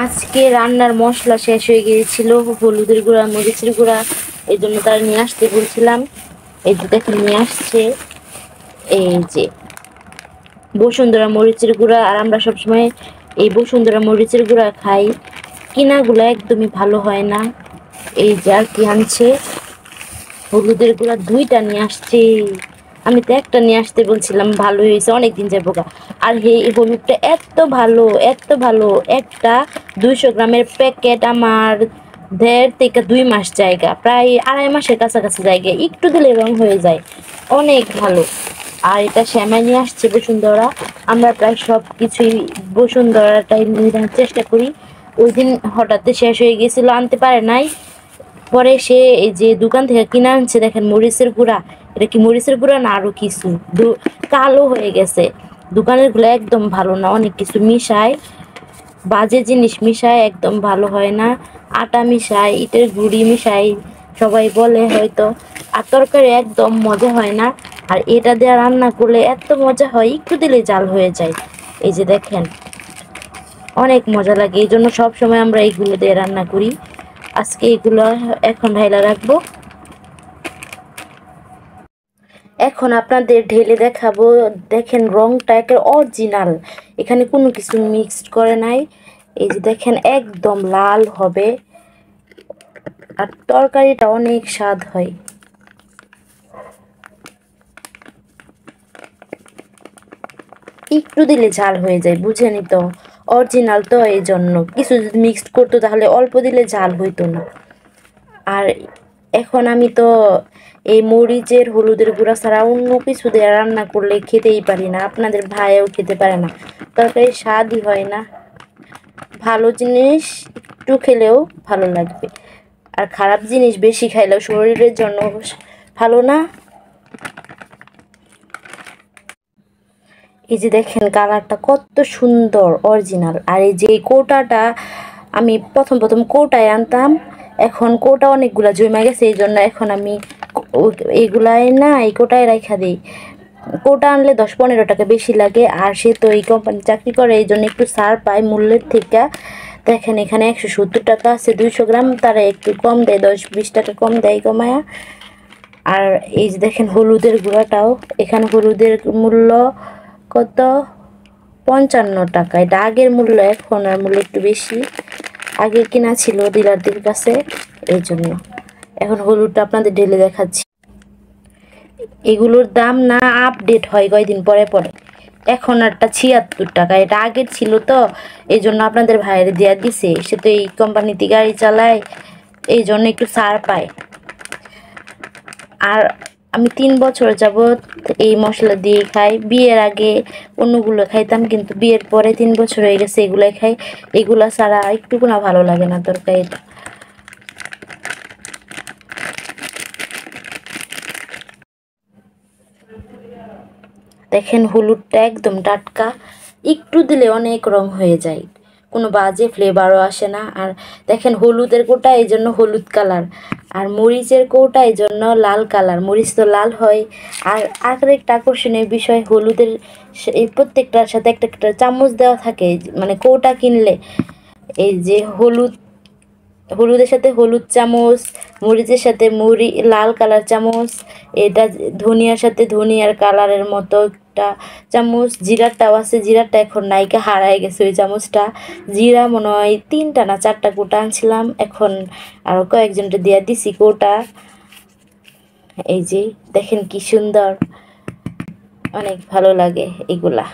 আজকে রান্নার মশলা শেষ হয়ে গিয়েছিল, হলুদের গুঁড়া মরিচের গুঁড়া, এই জন্য তারা নিয়ে আসতে বলছিলাম। এই যে দেখেন নিয়ে আসছে, এই যে বসুন্ধরা মরিচের গুঁড়া। আর আমরা সবসময় এই বসুন্ধরা মরিচের গুঁড়া খাই, কিনাগুলো একদমই ভালো হয় না। এই যে আর কি আনছে, হলুদের গুঁড়া 2টা নিয়ে আসছে। আমি তো একটা নিয়ে আসতে বলছিলাম, ভালো হয়েছে, অনেকদিন যাবো গা। আর এই হলুদটা এত ভালো, এত ভালো, একটা 200 গ্রামের প্যাকেট আমার 1.5 থেকে 2 মাস জায়গা, প্রায় 2.5 মাসের কাছাকাছি জায়গা, একটু দিলে রং হয়ে যায়, অনেক ভালো। আর এটা শ্যামাই নিয়ে আসছে বসুন্ধরা। আমরা প্রায় সব কিছুই বসুন্ধরাটাই নেওয়ার চেষ্টা করি। ওই দিন হঠাৎ শেষ হয়ে গেছিলো, আনতে পারে নাই। পরে সে এই যে দোকান থেকে কিনে আনছে, দেখেন মরিচের গুঁড়া। এটা কি মরিচের গুঁড়া না আরো কিছু, কালো হয়ে গেছে। দোকানের গুলো একদম ভালো না, অনেক কিছু মিশায়, বাজে জিনিস মিশায়, একদম ভালো হয় না। আটা মিশায়, ইটের গুঁড়ি মিশায়, সবাই বলে হয়তো। আর তরকারি একদম মজা হয় না। আর এটা দিয়ে রান্না করলে এত মজা হয়, একটু দিলে জাল হয়ে যায়। এই যে দেখেন, অনেক মজা লাগে, এই জন্য সবসময় আমরা এইগুলো দিয়ে রান্না করি। আজকে এগুলো এখন ঢাইলা রাখবো। এখন আপনাদের ঢেলে দেখাবো। দেখেন রংটা একটা অরিজিনাল, এখানে কোনো কিছু মিক্সড করে নাই। এই যে দেখেন একদম লাল হবে, আর তরকারিটা অনেক স্বাদ হয়। একটু দিলে ঝাল হয়ে যায়, বুঝেনি তো, অরিজিনাল তো, এই জন্য। কিছু যদি মিক্সড করতো তাহলে অল্প দিলে ঝাল হইতো না। আর এখন আমি তো এই মরিচের হলুদের গুঁড়া ছাড়া অন্য কিছু দিয়ে রান্না করলে খেতেই পারি না, আপনাদের ভাইও খেতে পারে না, তরকারি স্বাদই হয় না। ভালো জিনিস একটু খেলেও ভালো লাগবে, আর খারাপ জিনিস বেশি খাইলেও শরীরের জন্য ভালো না। এই যে দেখেন কালারটা কত সুন্দর, অরিজিনাল। আর এই যে কৌটাটা, আমি প্রথম কৌটায় আনতাম, এখন কৌটা অনেকগুলা জমে গেছে, এই জন্য এখন আমি এইগুলাই না, এই কৌটায় রাখা দিই। কৌটা আনলে 10-15 টাকা বেশি লাগে, আর সে তো এই কোম্পানি চাকরি করে, এই জন্য একটু ছাড় পায় মূল্যের থেকে। দেখেন এখানে 170 টাকা আছে 200 গ্রাম, তারা একটু কম দেয়, 10-20 টাকা কম দেয় কমায়া। আর এই যে দেখেন হলুদের গুঁড়াটাও, এখানে হলুদের মূল্য কত, 55 টাকা। এটা আগের মূল্য, এখন আর মূল্য একটু বেশি, আগে কিনা ছিল ডিলারদের কাছে, এই জন্য। এখন হলুদটা আপনাদের ঢেলে দেখাচ্ছি। এগুলোর দাম না আপডেট হয় কয়দিন পরে পরে। এখন একটা 76 টাকা, এটা আগের ছিল তো, এই জন্য আপনাদের ভাইয়ের দেওয়া দিছে, সে তো এই কোম্পানিতে গাড়ি চালায়, এই জন্য একটু ছাড় পায়। আর আমি 3 বছর যাবৎ এই মশলা দিয়ে খাই। বিয়ের আগে অন্যগুলো খাইতাম, কিন্তু বিয়ের পরে 3 বছর হয়ে গেছে এগুলাই খাই। এগুলা ছাড়া একটুকু না ভালো লাগে না তরকারিটা। দেখেন হলুদটা একদম টাটকা, একটু দিলে অনেক রং হয়ে যায়, কোনো বাজে ফ্লেভারও আসে না। আর দেখেন হলুদের কোটা, এই জন্য হলুদ কালার, আর মরিচের কোটা এই জন্য লাল কালার, মরিচ তো লাল হয়। আর আরেকটা আকর্ষণীয় বিষয়, হলুদের এই প্রত্যেকটার সাথে একটা একটা চামচ দেওয়া থাকে, মানে কোটা কিনলে। এই যে হলুদের সাথে হলুদ চামচ, মরিচের সাথে লাল কালার চামচ, এটা ধনিয়ার সাথে ধনিয়ার কালারের মতো একটা চামচ, জিরারটাও আছে, জিরারটা এখন নাইকা, হারায় গেছে ওই চামচটা। জিরা মনে হয় 3টা না 4টা কোটা আনছিলাম, এখন আরও কয়েকজনটা দিয়ে দিছি কোটা। এই যে দেখেন কি সুন্দর, অনেক ভালো লাগে এগুলা।